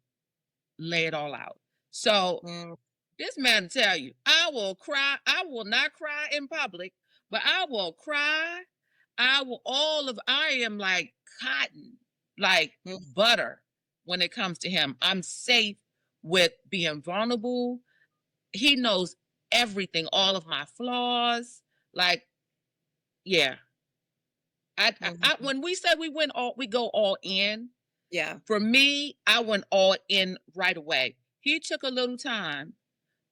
lay it all out. So this man tell you, I will cry. I will not cry in public, but I will cry. I am like cotton, like butter when it comes to him. I'm safe with being vulnerable. He knows everything, all of my flaws. Yeah. When we said we go all in. Yeah. For me, I went all in right away. He took a little time,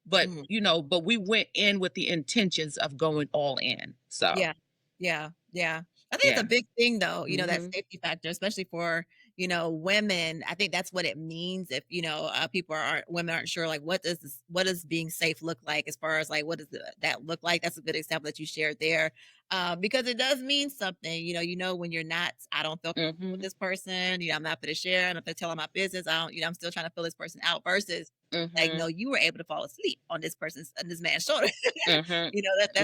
but but we went in with the intentions of going all in. So yeah. I think it's a big thing though, that safety factor, especially for, women, I think that's what it means. If, women aren't sure, like, what does being safe look like, as far as like, what does that look like? That's a good example that you shared there. Because it does mean something, when you're not, I don't feel comfortable with this person, I'm not going to share, I'm not going to tell them my business. I don't, I'm still trying to fill this person out, versus like, no, you were able to fall asleep on this man's shoulder. That's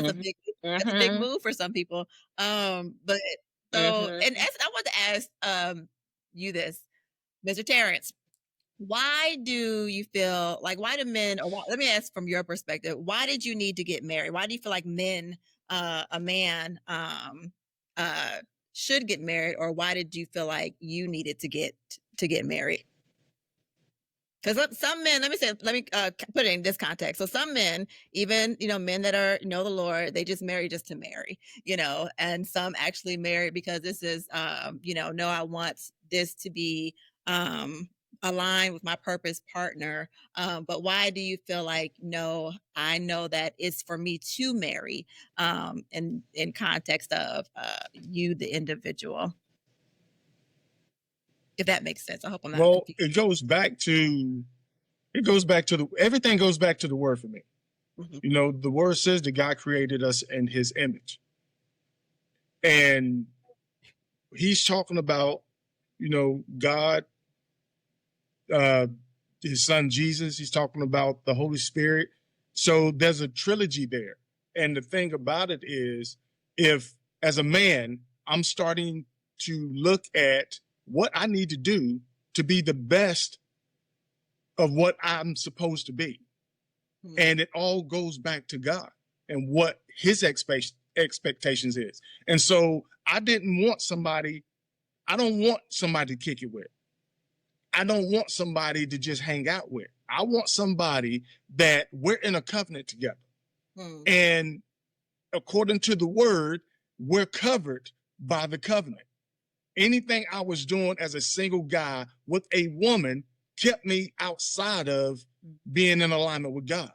a big move for some people. But so, and I want to ask you this, Mr. Terrence. Why do you feel like, why do men, or let me ask from your perspective, why did you need to get married? Why do you feel like a man should get married, or why did you feel like you needed to get married? Because some men, let me put it in this context. So some men, even, men that are, know the Lord, they just marry just to marry, and some actually marry because this is, no, I want this to be aligned with my purpose partner. But why do you feel like, no, I know that it's for me to marry, in context of you, the individual? If that makes sense. I hope I'm not confused. It goes back to everything goes back to the word for me. The word says that God created us in his image. And he's talking about, God, his son Jesus, he's talking about the Holy Spirit. So there's a trilogy there. And the thing about it is, if as a man, I'm starting to look at what I need to do to be the best of what I'm supposed to be. And it all goes back to God and what his expectations is. And so I don't want somebody to kick it with. I don't want somebody to just hang out with. I want somebody that we're in a covenant together. And according to the word, we're covered by the covenant. Anything I was doing as a single guy with a woman kept me outside of being in alignment with God.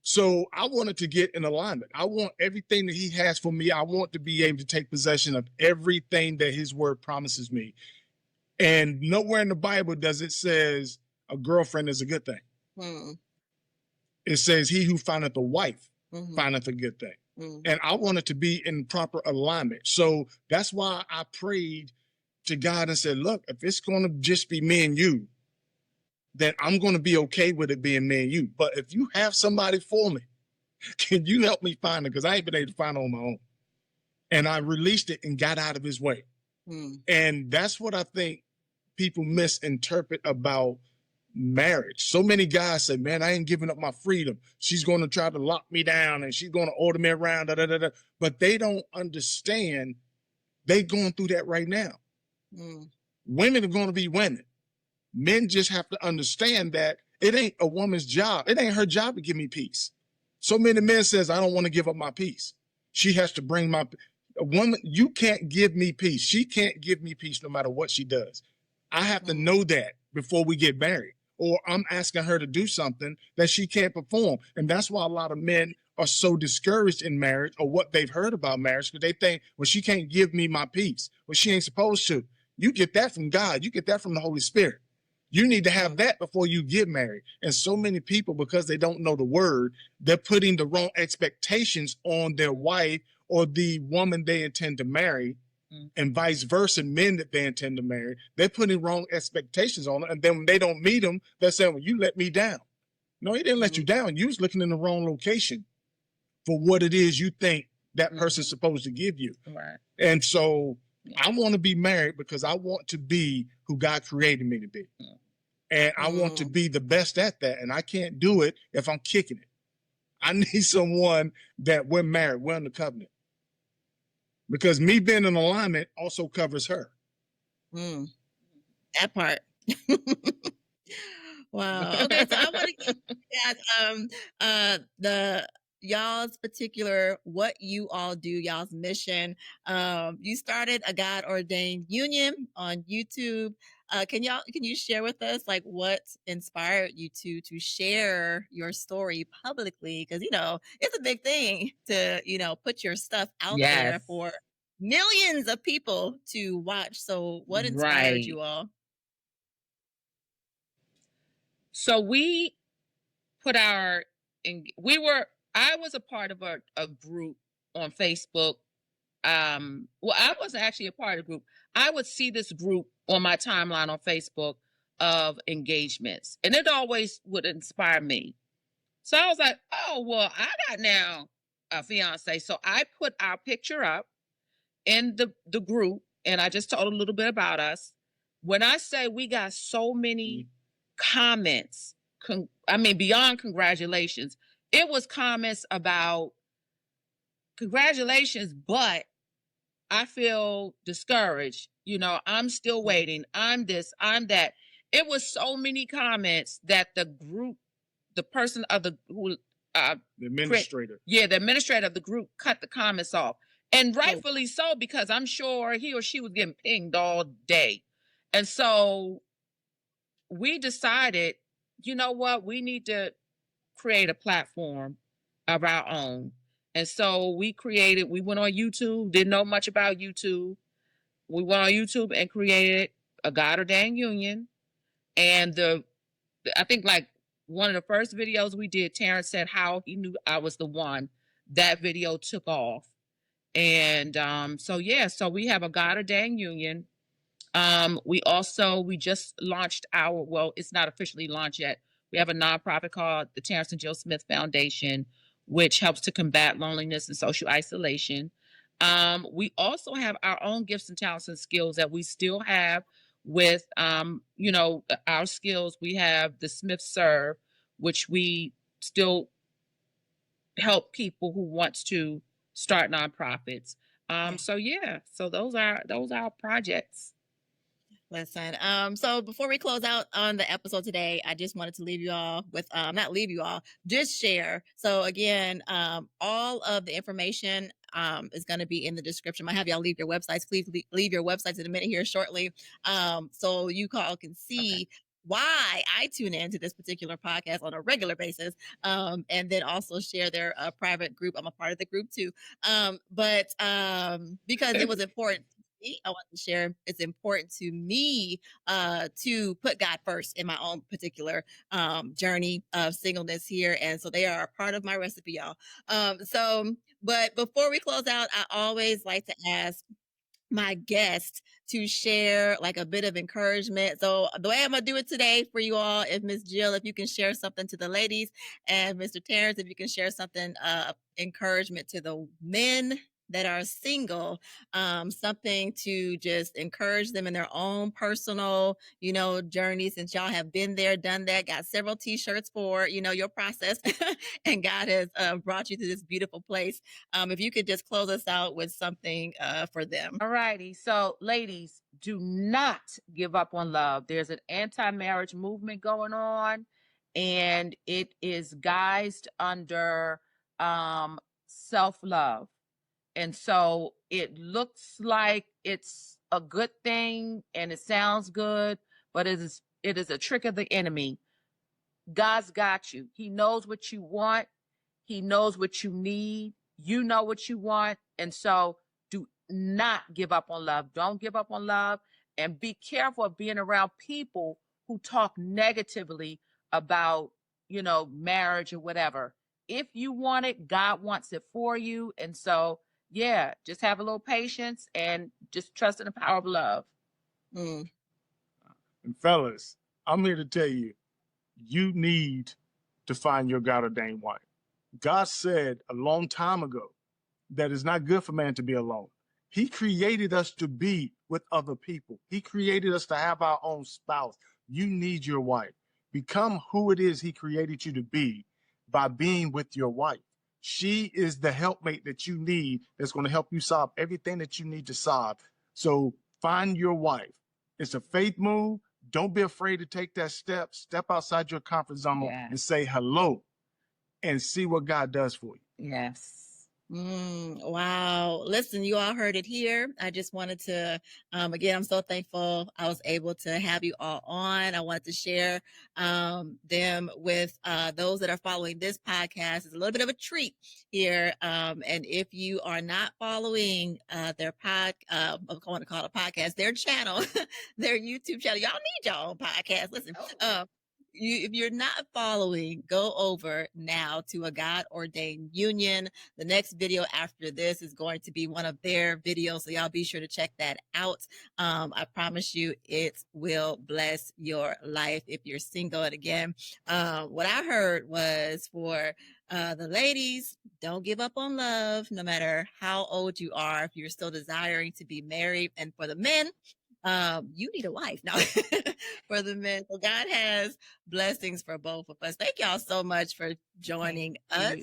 So I wanted to get in alignment. I want everything that he has for me. I want to be able to take possession of everything that his word promises me. And nowhere in the Bible does it says a girlfriend is a good thing. It says he who findeth a wife findeth a good thing. And I wanted to be in proper alignment. So that's why I prayed to God and said, look, if it's going to just be me and you, then I'm going to be okay with it being me and you. But if you have somebody for me, can you help me find it? Because I ain't been able to find it on my own. And I released it and got out of his way. And that's what I think people misinterpret about marriage. So many guys say, man, I ain't giving up my freedom. She's going to try to lock me down and she's going to order me around. But they don't understand they're going through that right now. Women are going to be women. Men just have to understand that it ain't a woman's job. It ain't her job to give me peace. So many men says, I don't want to give up my peace. She has to bring a woman. You can't give me peace. She can't give me peace no matter what she does. I have to know that before we get married, or I'm asking her to do something that she can't perform. And that's why a lot of men are so discouraged in marriage, or what they've heard about marriage, because they think, well, she can't give me my peace. Well, she ain't supposed to. You get that from God. You get that from the Holy Spirit. You need to have that before you get married. And so many people, because they don't know the word, they're putting the wrong expectations on their wife or the woman they intend to marry, and vice versa, men that they intend to marry. They're putting wrong expectations on them. And then when they don't meet them, they're saying, well, you let me down. No, he didn't let you down. You was looking in the wrong location for what it is you think that person's supposed to give you. Right. And so I want to be married because I want to be who God created me to be. And I want to be the best at that. And I can't do it if I'm kicking it. I need someone that we're married, we're in the covenant. Because me being in alignment also covers her. That part. Wow. Okay, so I want to get y'all's particular, what you all do, y'all's mission. You started A God-Ordained Union on YouTube. Can you share with us like what inspired you to share your story publicly? Because it's a big thing to put your stuff out there for millions of people to watch. So what inspired you all? So we put I was a part of a group on Facebook. Well, I wasn't actually a part of the group. I would see this group on my timeline on Facebook of engagements, and it always would inspire me. So I was like, oh, well, I got now a fiance. So I put our picture up in the group, and I just told a little bit about us. When I say we got so many comments, beyond congratulations, it was comments about congratulations, but I feel discouraged. I'm still waiting. I'm this, I'm that. It was so many comments that the group, the person of the administrator. The administrator of the group cut the comments off. And rightfully so, because I'm sure he or she was getting pinged all day. And so we decided, you know what, we need to create a platform of our own. And so we went on YouTube, didn't know much about YouTube. We went on YouTube and created A God-Ordained Union. And I think like one of the first videos we did, Terence said how he knew I was the one. That video took off. And so we have A God-Ordained Union. We just launched it's not officially launched yet. We have a nonprofit called the Terence and Jill Smith Foundation, which helps to combat loneliness and social isolation. We also have our own gifts and talents and skills that we still have with, our skills. We have the Smith Serve, which we still help people who want to start nonprofits. So those are our projects. Listen, so before we close out on the episode today, I just wanted to leave you all with, not leave you all, just share. So again, all of the information is going to be in the description. I have y'all leave your websites. Please leave your websites in a minute here shortly, so you all can see why I tune into this particular podcast on a regular basis, and then also share their private group. I'm a part of the group too, but because it was important. I want to share it's important to me to put God first in my own particular journey of singleness here. And so they are a part of my recipe, y'all. But before we close out, I always like to ask my guest to share like a bit of encouragement. So the way I'm gonna do it today for you all, if Miss Jill, if you can share something to the ladies, and Mr. Terrence, if you can share something encouragement to the men that are single, something to just encourage them in their own personal, journey, since y'all have been there, done that, got several t-shirts for, your process and God has brought you to this beautiful place. If you could just close us out with something for them. All righty. So ladies, do not give up on love. There's an anti-marriage movement going on, and it is guised under self-love. And so it looks like it's a good thing and it sounds good, but it is a trick of the enemy. God's got you. He knows what you want. He knows what you need. You know what you want. And so do not give up on love. Don't give up on love, and be careful of being around people who talk negatively about, marriage or whatever. If you want it, God wants it for you. And so just have a little patience and just trust in the power of love. And fellas, I'm here to tell you, you need to find your God-ordained wife. God said a long time ago that it's not good for man to be alone. He created us to be with other people. He created us to have our own spouse. You need your wife. Become who it is he created you to be by being with your wife. She is the helpmate that you need that's going to help you solve everything that you need to solve. So find your wife. It's a faith move. Don't be afraid to take that step. Step outside your comfort zone and say hello and see what God does for you. Yes. Wow. Listen, you all heard it here. I just wanted to, again, I'm so thankful I was able to have you all on. I wanted to share them with those that are following this podcast. It's a little bit of a treat here. And if you are not following their I want to call it a podcast, their channel, their YouTube channel, y'all need your own podcast. Listen, if you're not following, go over now to A God-Ordained Union. The next video after this is going to be one of their videos, so y'all be sure to check that out. I promise you it will bless your life if you're single. And again, what I heard was for the ladies, don't give up on love, no matter how old you are, if you're still desiring to be married. And for the men, you need a wife now. For the men, so God has blessings for both of us. Thank y'all so much for joining us.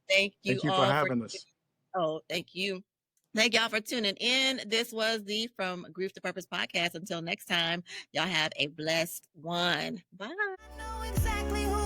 Thank you Thank you all for having us. Oh, thank you. Thank y'all for tuning in. This was the From Grief to Purpose podcast. Until next time, y'all have a blessed one. Bye. I know exactly who